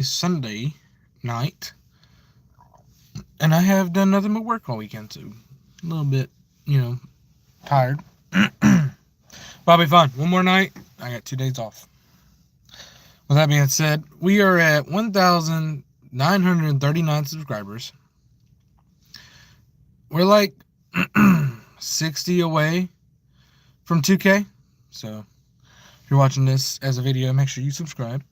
Sunday night, and I have done nothing but work all weekend, so a little bit, tired. But I'll be fine. One more night, I got 2 days off. With that being said, we are at 1,939 subscribers. We're like 60 away from 2K, so if you're watching this as a video, make sure you subscribe.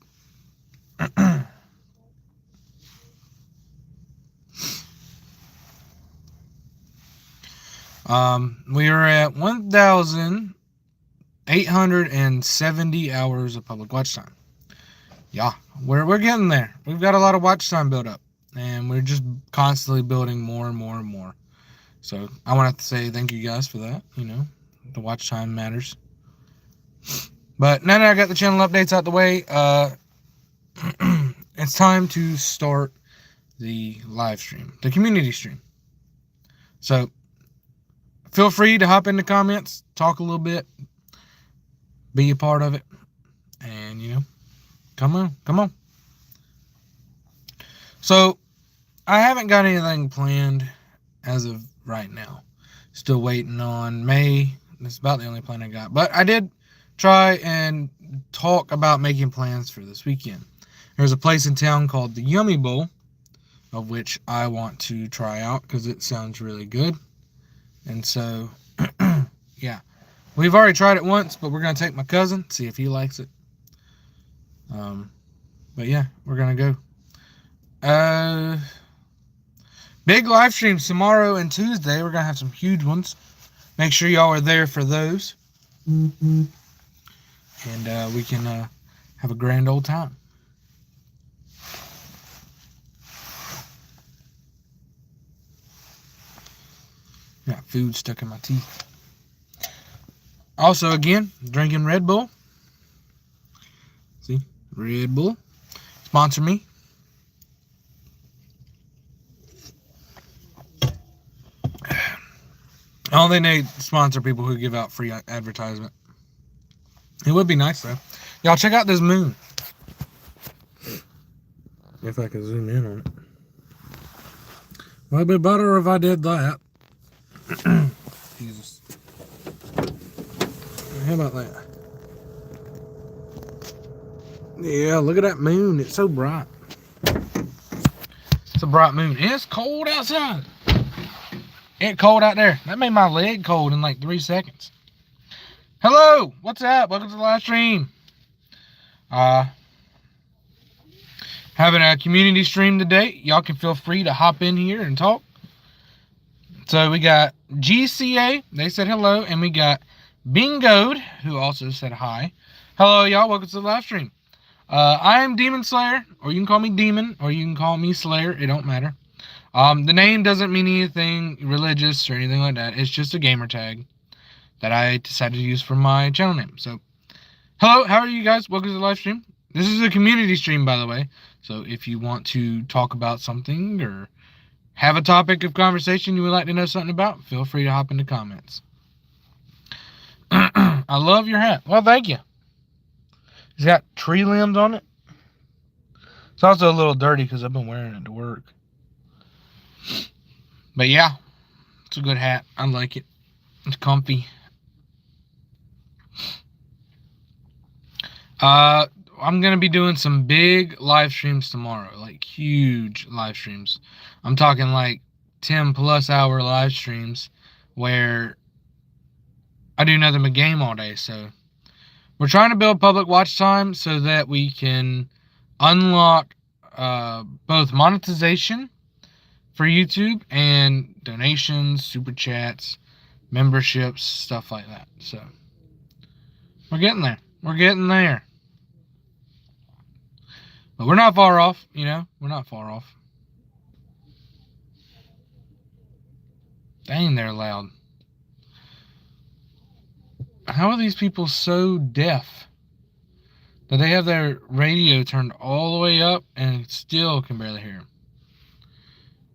We are at 1,870 hours of public watch time. Yeah, we're getting there. We've got a lot of watch time built up, and we're just constantly building more and more and more. So I want to say thank you guys for that. The watch time matters. But now that I got the channel updates out the way, it's time to start the live stream, the community stream. So feel free to hop in the comments, talk a little bit, be a part of it, and come on. So I haven't got anything planned as of right now. Still waiting on May. That's about the only plan I got. But I did try and talk about making plans for this weekend. There's a place in town called the Yummy Bowl, of which I want to try out because it sounds really good. And so, yeah. We've already tried it once, but we're going to take my cousin, see if he likes it. But yeah, we're going to go. Big live streams tomorrow and Tuesday. We're going to have some huge ones. Make sure y'all are there for those. And we can have a grand old time. Got food stuck in my teeth. Also, again, drinking Red Bull. See? Red Bull. Sponsor me. I don't think they sponsor people who give out free advertisement. It would be nice, though. Y'all check out this moon. If I can zoom in on it. Well, it'd be better if I did that. Jesus. How about that? Yeah, look at that moon. It's so bright. It's a bright moon. It's cold outside. It's cold out there. That made my leg cold in like 3 seconds. Hello, what's up? Welcome to the live stream. Having a community stream today. Y'all can feel free to hop in here and talk. So we got GCA, they said hello, and we got Bingoed, who also said hi. Hello, y'all. Welcome to the live stream. I am Demon Slayer, or you can call me Demon, or you can call me Slayer. It don't matter. The name doesn't mean anything religious or anything like that. It's just a gamer tag that I decided to use for my channel name. So, hello. How are you guys? Welcome to the live stream. This is a community stream, by the way. So, if you want to talk about something or have a topic of conversation you would like to know something about, feel free to hop in the comments. I love your hat. Well, thank you. It's got tree limbs on it. It's also a little dirty because I've been wearing it to work. But yeah, it's a good hat. I like it. It's comfy. I'm going to be doing some big live streams tomorrow. Like huge live streams. I'm talking like 10 plus hour live streams where I do nothing but game all day. So we're trying to build public watch time so that we can unlock both monetization for YouTube and donations, super chats, memberships, stuff like that. So we're getting there. We're getting there. But we're not far off, We're not far off. Dang, they're loud. How are these people so deaf that they have their radio turned all the way up and still can barely hear them?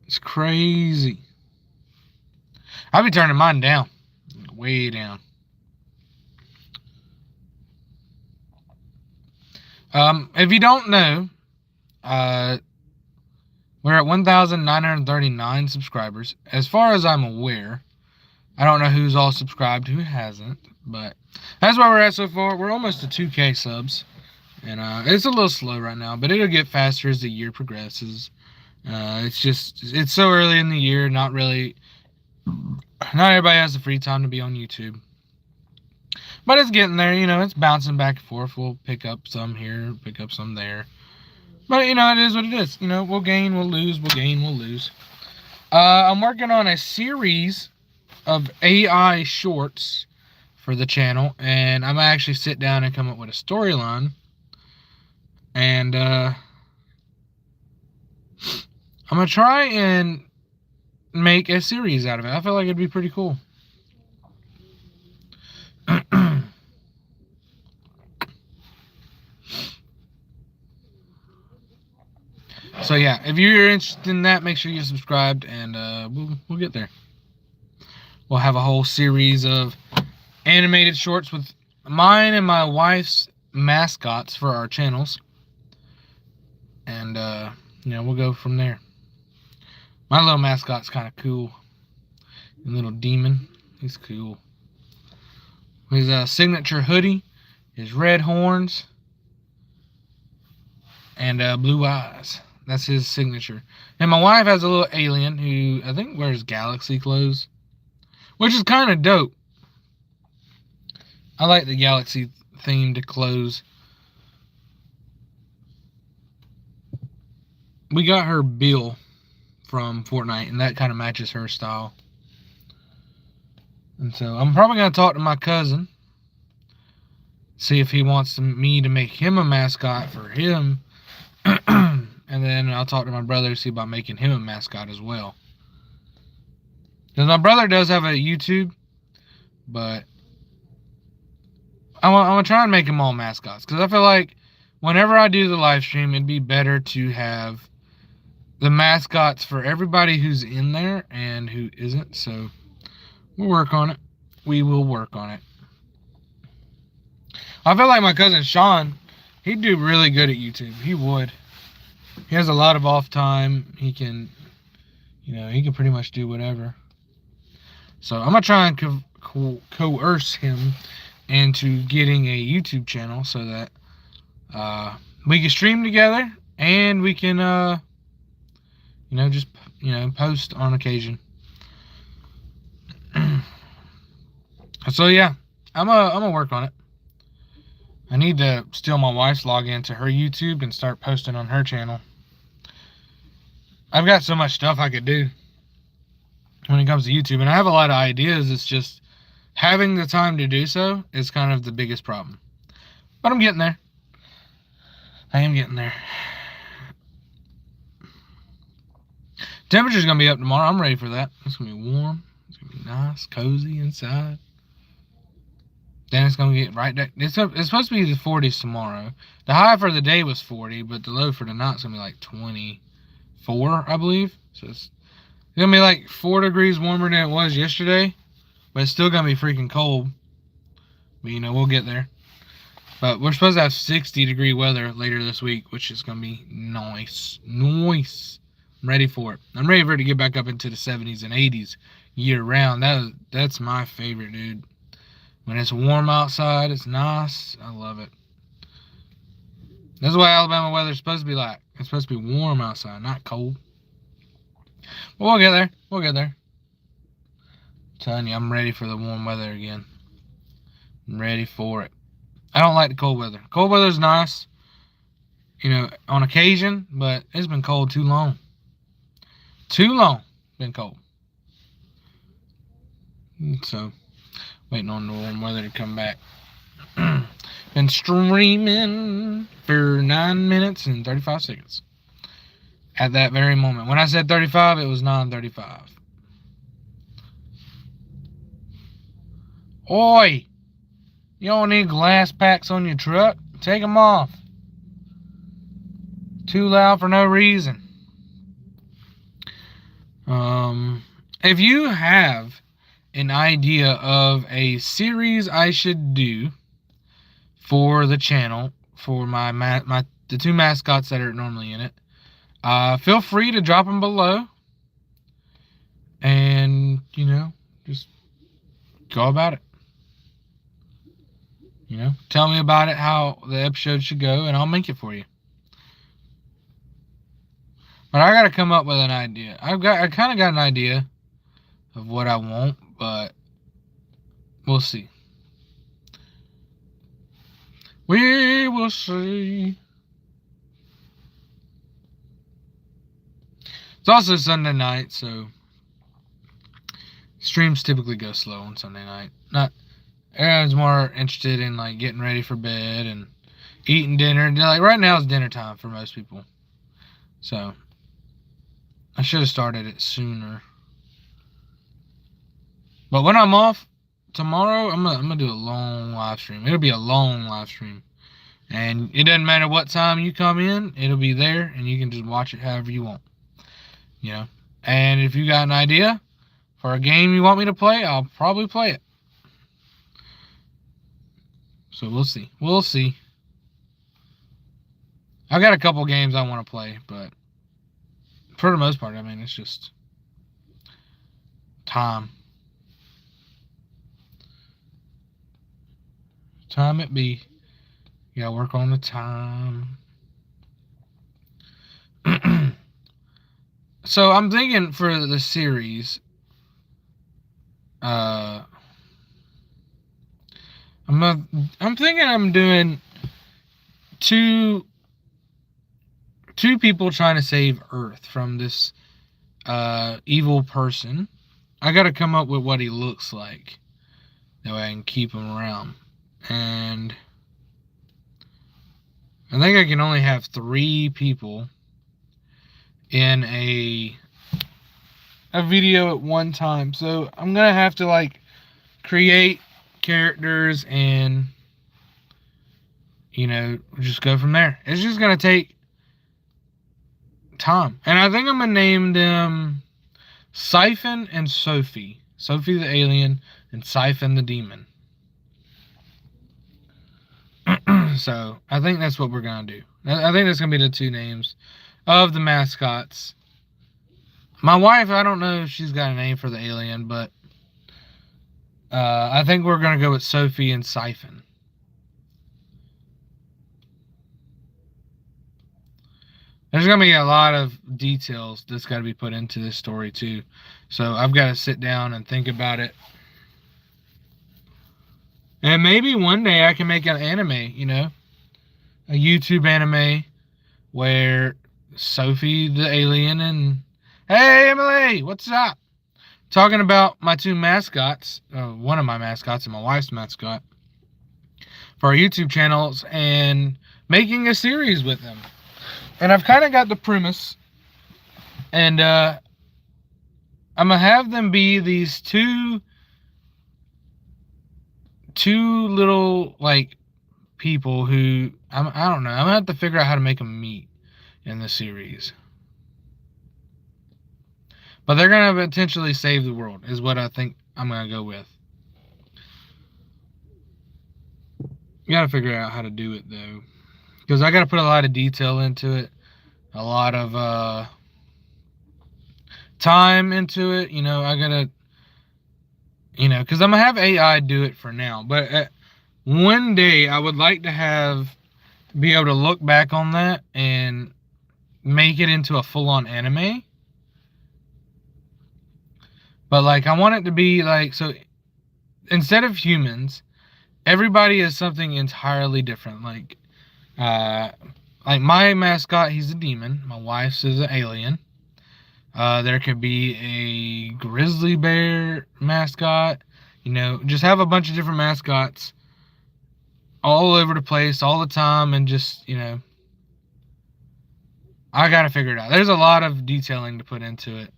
It's crazy. I'll be turning mine down. Way down. If you don't know, We're at 1,939 subscribers. As far as I'm aware, I don't know who's all subscribed, who hasn't, but that's where we're at so far. We're almost to 2K subs, and it's a little slow right now, but it'll get faster as the year progresses. It's so early in the year, not everybody has the free time to be on YouTube. But it's getting there, it's bouncing back and forth. We'll pick up some here, pick up some there. But, it is what it is. We'll gain, we'll lose, we'll gain, we'll lose. I'm working on a series of AI shorts for the channel, and I'm going to actually sit down and come up with a storyline. And, I'm going to try and make a series out of it. I feel like it'd be pretty cool. So yeah, if you're interested in that, make sure you're subscribed, and we'll get there. We'll have a whole series of animated shorts with mine and my wife's mascots for our channels, and we'll go from there. My little mascot's kind of cool. The little demon, he's cool. His signature hoodie, his red horns, and blue eyes. That's his signature. And my wife has a little alien who I think wears galaxy clothes, which is kind of dope. I like the galaxy themed clothes. We got her Bill from Fortnite, and that kind of matches her style. And so I'm probably going to talk to my cousin, see if he wants me to make him a mascot for him. And then I'll talk to my brother, see about making him a mascot as well. Because my brother does have a YouTube, but I'm going to try and make them all mascots. Because I feel like whenever I do the live stream, it'd be better to have the mascots for everybody who's in there and who isn't. So we'll work on it. We will work on it. I feel like my cousin Sean, he'd do really good at YouTube. He would. He has a lot of off time. He can, he can pretty much do whatever. So I'm going to try and coerce him into getting a YouTube channel so that we can stream together and we can, post on occasion. So yeah, I'm gonna work on it. I need to steal my wife's login to her YouTube and start posting on her channel. I've got so much stuff I could do when it comes to YouTube, and I have a lot of ideas. It's just having the time to do so is kind of the biggest problem. But I'm getting there. I am getting there. Temperature's going to be up tomorrow. I'm ready for that. It's going to be warm. It's going to be nice, cozy inside. Then it's going to get right there. It's supposed to be the 40s tomorrow. The high for the day was 40, but the low for the night's going to be like 24, I believe. So it's going to be like 4 degrees warmer than it was yesterday. But it's still going to be freaking cold. But, we'll get there. But we're supposed to have 60-degree weather later this week, which is going to be nice. Nice. I'm ready for it. I'm ready for it to get back up into the 70s and 80s year-round. That's my favorite, dude. When it's warm outside, it's nice. I love it. That's what Alabama weather's supposed to be like. It's supposed to be warm outside, not cold. But we'll get there. We'll get there. I'm telling you, I'm ready for the warm weather again. I'm ready for it. I don't like the cold weather. Cold weather's nice, on occasion, but it's been cold too long. Too long. Been cold. So, waiting on the warm weather to come back. Been streaming for 9 minutes and 35 seconds. At that very moment. When I said 35, it was 9:35. Oi! You don't need glass packs on your truck? Take them off. Too loud for no reason. If you have an idea of a series I should do for the channel, for the two mascots that are normally in it. Feel free to drop them below. And, you know, just go about it. You know, tell me about it, how the episode should go, and I'll make it for you. But I gotta come up with an idea. I kind of got an idea of what I want, but we'll see. We will see. It's also Sunday night, so streams typically go slow on Sunday night. Everyone's more interested in like getting ready for bed and eating dinner. Like right now is dinner time for most people. So I should have started it sooner. But when I'm off tomorrow, I'm gonna do a long live stream. It'll be a long live stream. And it doesn't matter what time you come in, it'll be there and you can just watch it however you want. You know? And if you got an idea for a game you want me to play, I'll probably play it. So we'll see. We'll see. I've got a couple games I want to play, but for the most part, I mean, it's just time. Time it be. You gotta work on the time. So I'm thinking for the series, I'm thinking I'm doing two people trying to save Earth from this evil person. I gotta come up with what he looks like. That way I can keep him around. And I think I can only have 3 people in a video at one time. So I'm gonna have to like create characters and, you know, just go from there. It's just gonna take time. And I think I'm gonna name them Siphon and Sophie. Sophie the alien and Siphon the demon. So I think that's what we're gonna do. I think that's gonna be the 2 names of the mascots. My wife, I don't know if she's got a name for the alien, but I think we're gonna go with Sophie and Siphon. There's gonna be a lot of details that's got to be put into this story too, so I've got to sit down and think about it. And maybe one day I can make an anime, you know, a YouTube anime where Sophie the alien and, hey Emily, what's up? Talking about my 2 mascots, one of my mascots and my wife's mascot, for our YouTube channels and making a series with them. And I've kind of got the premise, and I'm gonna have them be these two little like people who I don't know. I'm gonna have to figure out how to make them meet in the series. But they're gonna potentially save the world, is what I think I'm gonna go with. You gotta figure out how to do it though, because I gotta put a lot of detail into it, a lot of time into it. You know, I gotta, you know, because I'm gonna have AI do it for now. But one day I would like to be able to look back on that and make it into a full-on anime. But like I want it to be like, so instead of humans, everybody is something entirely different. Like my mascot, he's a demon. My wife's is an alien. There could be a grizzly bear mascot. You know, just have a bunch of different mascots all over the place all the time, and just, you know, I gotta figure it out. There's a lot of detailing to put into it.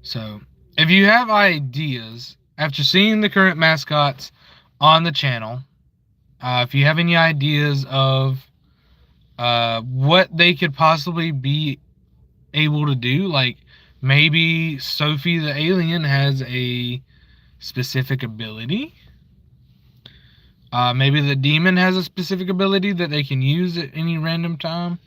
So if you have ideas after seeing the current mascots on the channel, if you have any ideas of what they could possibly be able to do, like maybe Sophie the alien has a specific ability, Maybe the demon has a specific ability that they can use at any random time.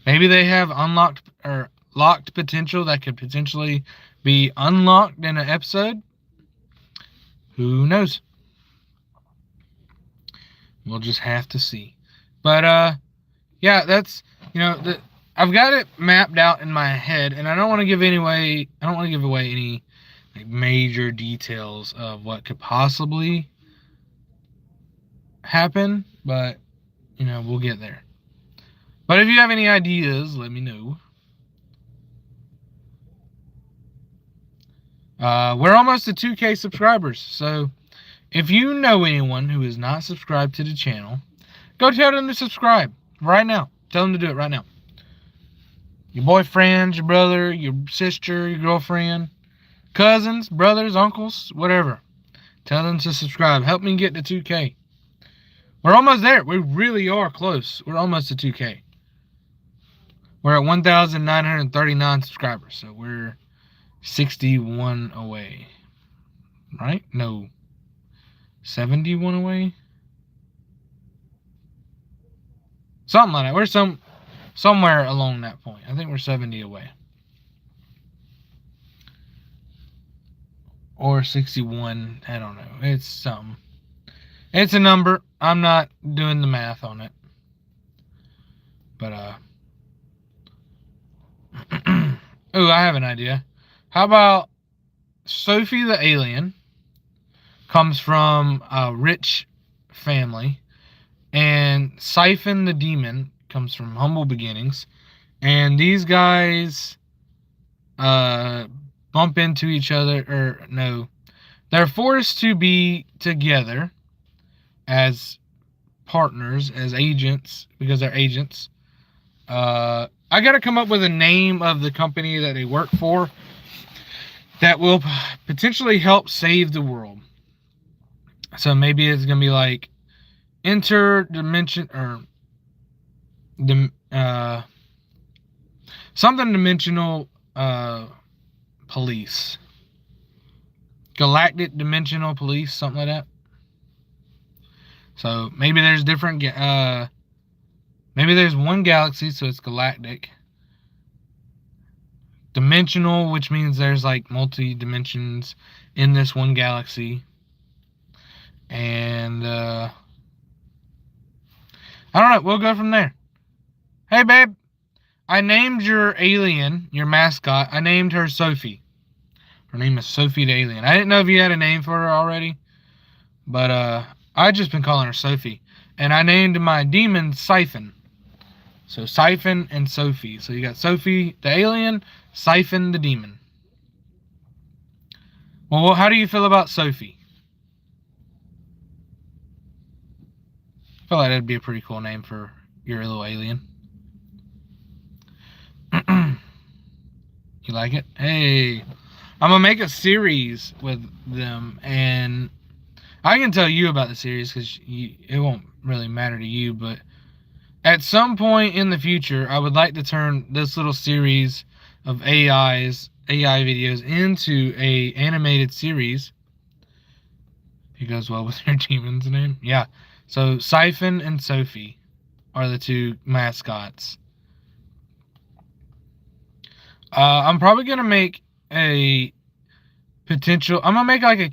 Maybe they have unlocked or locked potential that could potentially be unlocked in an episode. Who knows? We'll just have to see. But yeah, that's I've got it mapped out in my head, and I don't want to give away any like major details of what could possibly happen, but we'll get there. But if you have any ideas, let me know. We're almost at 2K subscribers, so if you know anyone who is not subscribed to the channel, go tell them to subscribe right now. Tell them to do it right now. Your boyfriend, your brother, your sister, your girlfriend, cousins, brothers, uncles, whatever. Tell them to subscribe. Help me get to 2K. We're almost there. We really are close. We're almost to 2K. We're at 1,939 subscribers, so we're 61 away. Right? No. 71 away? Something like that. We're somewhere along that point. I think we're 70 away. Or 61. I don't know. It's something. It's a number. I'm not doing the math on it. But, ooh, I have an idea. How about Sophie the alien comes from a rich family, and Siphon the demon comes from humble beginnings, and these guys bump into each other, or no, they're forced to be together as partners, as agents, because they're agents. I gotta come up with a name of the company that they work for that will potentially help save the world. So maybe it's gonna be like interdimension or something dimensional police, galactic dimensional police, something like that. So maybe there's different maybe there's one galaxy, so it's galactic. Dimensional, which means there's like multi dimensions in this one galaxy. And I don't know, we'll go from there. Hey babe, I named your alien, your mascot, I named her Sophie. Her name is Sophie the alien. I didn't know if you had a name for her already, but I just been calling her Sophie. And I named my demon Siphon. So Siphon and Sophie. So you got Sophie the alien, Siphon the demon. Well, how do you feel about Sophie? I feel like that'd be a pretty cool name for your little alien. You like it? Hey, I'm gonna make a series with them, and I can tell you about the series because it won't really matter to you, but at some point in the future, I would like to turn this little series of AI videos into a animated series. It goes well with their demon's name. Yeah. So Siphon and Sophie are the two mascots. I'm probably gonna make I'm gonna make like a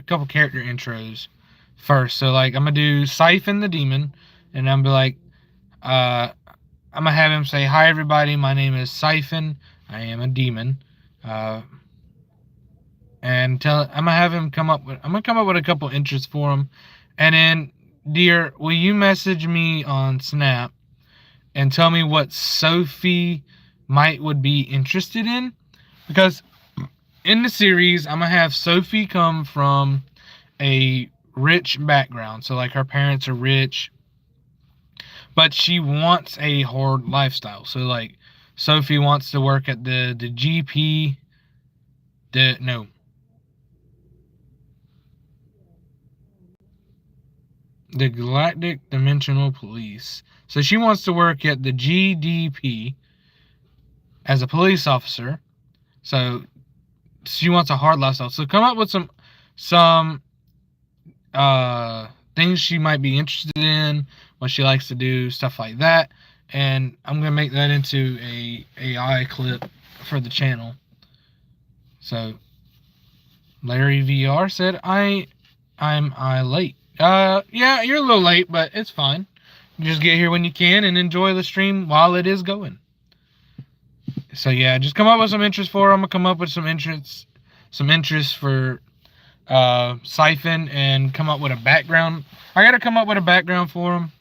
couple character intros first. So like I'm gonna do Siphon the demon, and I'm gonna be like, I'm gonna have him say, "Hi everybody, my name is Siphon. I am a demon." And I'm gonna have him come up with a couple intros for him, and then, dear, will you message me on Snap and tell me what Sophie would be interested in? Because in the series, I'm gonna have Sophie come from a rich background, so like her parents are rich, but she wants a hard lifestyle. So like Sophie wants to work at the Galactic Dimensional Police. So she wants to work at the GDP as a police officer. So she wants a hard lifestyle. So come up with some things she might be interested in, what she likes to do, stuff like that. And I'm gonna make that into a AI clip for the channel. So Larry VR said I'm late. Yeah, you're a little late, but it's fine. Just get here when you can and enjoy the stream while it is going. So yeah, just come up with some interest for them. I'm gonna come up with some interest for Siphon, and come up with a background. I gotta come up with a background for him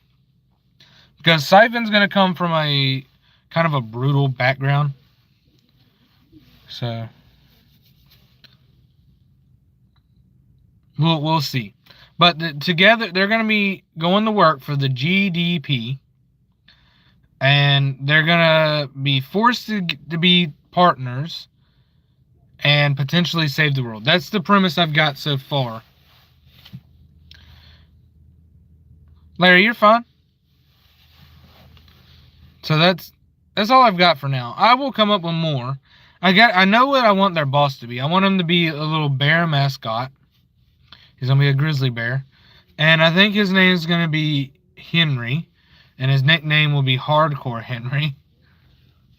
because Siphon's gonna come from a kind of a brutal background. So we'll see. But together they're gonna be going to work for the GDP, and they're gonna be forced to be partners and potentially save the world. That's the premise I've got so far. Larry, you're fine. So that's all I've got for now. I will come up with more. I know what I want their boss to be. I want him to be a little bear mascot. He's gonna be a grizzly bear, and I think his name is gonna be Henry, and his nickname will be Hardcore Henry.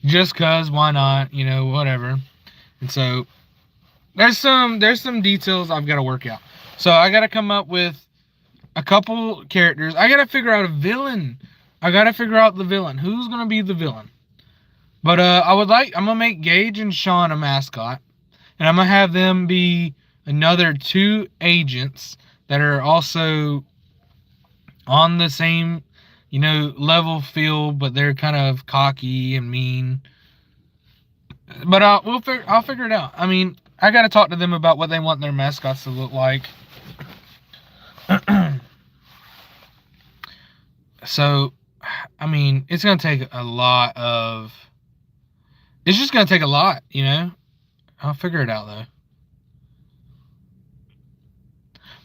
Just cause, why not? You know, whatever. And so there's some details I've got to work out. So I got to come up with a couple characters. I got to figure out a villain. I got to figure out the villain. Who's going to be the villain? But I'm going to make Gage and Sean a mascot. And I'm going to have them be another 2 agents that are also on the same, you know, level field, but they're kind of cocky and mean. But I'll figure it out. I mean, I got to talk to them about what they want their mascots to look like. So, I mean, it's going to take a lot of... It's just going to take a lot, you know? I'll figure it out, though.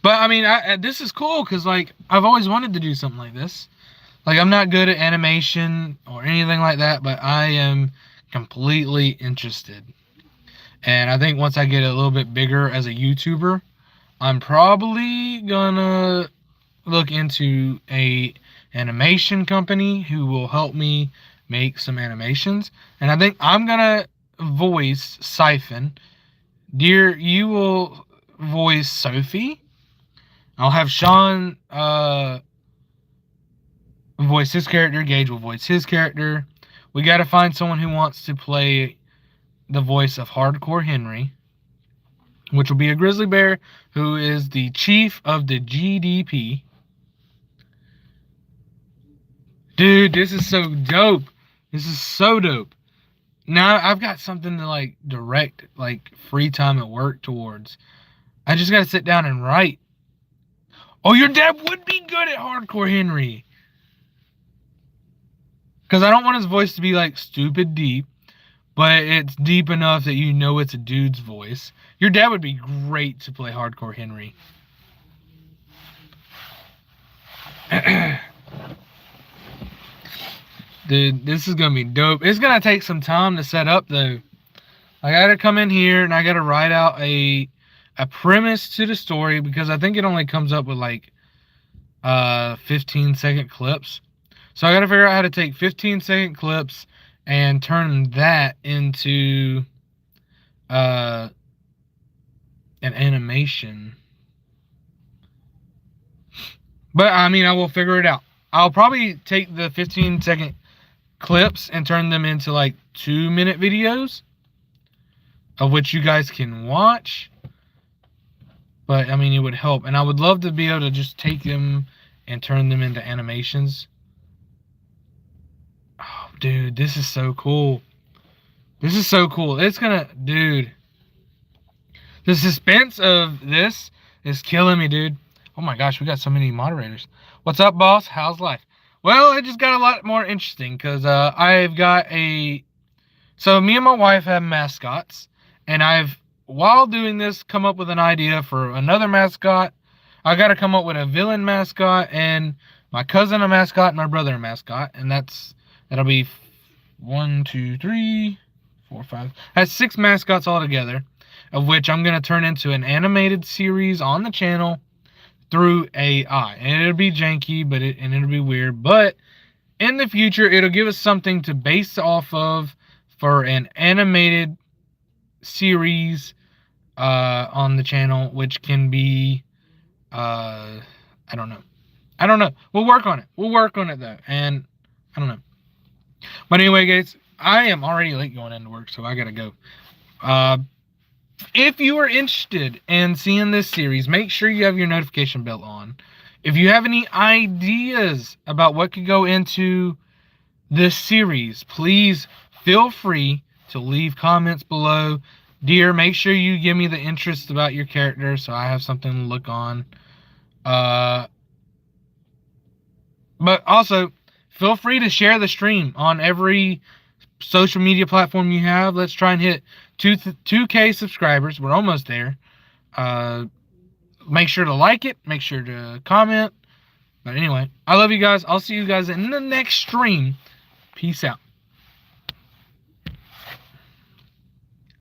But, I mean, this is cool, because, like, I've always wanted to do something like this. Like, I'm not good at animation or anything like that, but I am completely interested. And I think once I get a little bit bigger as a YouTuber, I'm probably gonna look into a animation company who will help me make some animations. And I think I'm gonna voice Siphon. Dear, you will voice Sophie. I'll have Sean voice his character. Gage will voice his character. We got to find someone who wants to play the voice of Hardcore Henry, which will be a grizzly bear who is the chief of the GDP. Dude, this is so dope. This is so dope. Now I've got something to like direct like free time at work towards. I just got to sit down and write. Oh, your dad would be good at Hardcore Henry. Because I don't want his voice to be like stupid deep, but it's deep enough that you know it's a dude's voice. Your dad would be great to play Hardcore Henry. Dude, this is going to be dope. It's going to take some time to set up, though. I got to come in here and I got to write out a premise to the story, because I think it only comes up with like 15-second clips. So I got to figure out how to take 15-second clips and turn that into an animation. But I mean, I will figure it out. I'll probably take the 15-second clips and turn them into like 2-minute videos, of which you guys can watch. But I mean, it would help, and I would love to be able to just take them and turn them into animations. Oh, dude, this is so cool. This is so cool. It's gonna, dude. The suspense of this is killing me, dude. Oh my gosh, we got so many moderators. What's up, boss? How's life? Well, it just got a lot more interesting, because I've got so me and my wife have mascots, and I've, while doing this, come up with an idea for another mascot. I got to come up with a villain mascot, and my cousin a mascot, and my brother a mascot, and that'll be 1, 2, 3, 4, 5. That's 6 mascots altogether, of which I'm going to turn into an animated series on the channel through AI. And it'll be janky, but it'll be weird. But in the future, it'll give us something to base off of for an animated series on the channel, which can be, I don't know. We'll work on it. We'll work on it, though. And I don't know. But anyway, guys, I am already late going into work, so I gotta go. If you are interested in seeing this series, make sure you have your notification bell on. If you have any ideas about what could go into this series, please feel free to leave comments below. Dear, make sure you give me the interest about your character so I have something to look on. But also, feel free to share the stream on every social media platform you have. Let's try and hit 2K subscribers. We're almost there. Make sure to like it. Make sure to comment. But anyway, I love you guys. I'll see you guys in the next stream. Peace out.